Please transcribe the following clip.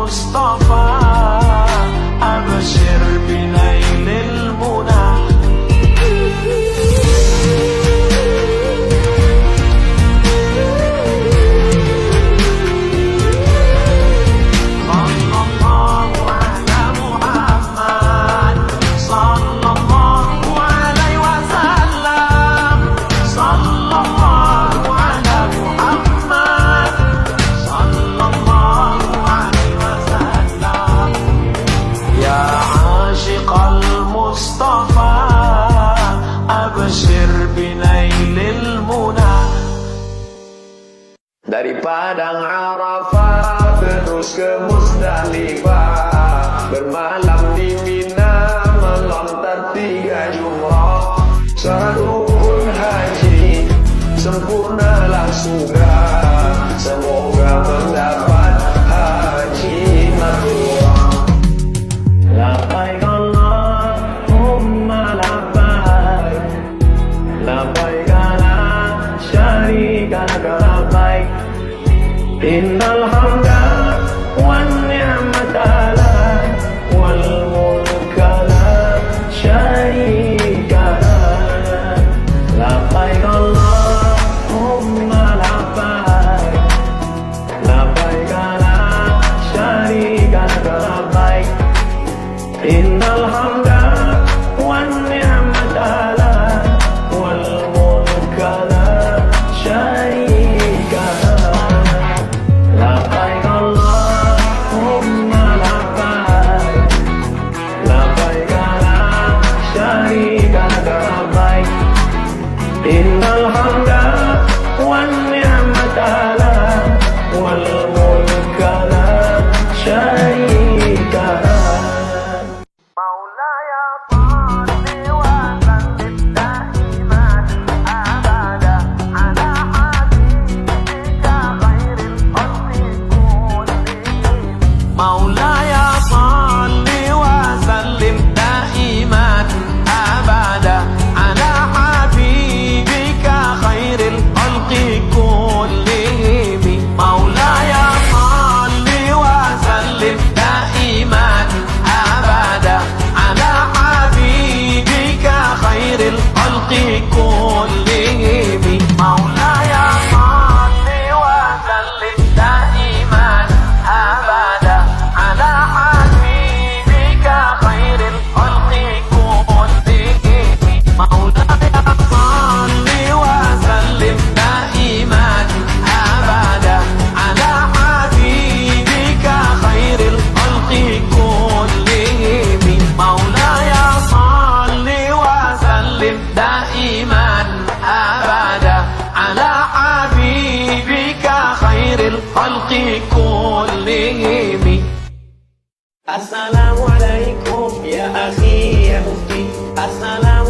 المصطفى أبشر بنيل المنى. Dari Padang Arafah terus ke Musdalifah, bermalam di Mina melontar 3 jumrah. Sarukun haji sempurnalah sudah, semoga mendapat haji mabrur. Labbaik Allahumma labbaik, labbaik la syarika laka labbaik, innal hamda wan ni'mata lak wal mulka la syarika lak. Labbaik Allahumma labbaik, labbaik la syarika laka labbaik, innal hamda wan ni'mata lak wal mulka la syarika lak. Labbaik Allahumma labbaik, labbaik la syarika laka labbaik, innal hamda wan ni'mata lak wal mulka la syarika lak. مولاي صل وسلم دائما أبدا على حبيبك خير الخلق كلهم. مولاي صل وسلم دائما أبدا على حبيبك خير الخلق كلهم. مولاي صل وسلم دائما أبدا على حبيبك خير الخلق كلهم. مولاي صل وسلم دائما أبدا على حبيبك خير الخلق كلهم. مولاي صل وسلم دائما أبدا على حبيبك خير الخلق كلهم. Assalamualaikum ya akhi ya ukhti. Assalamualaikum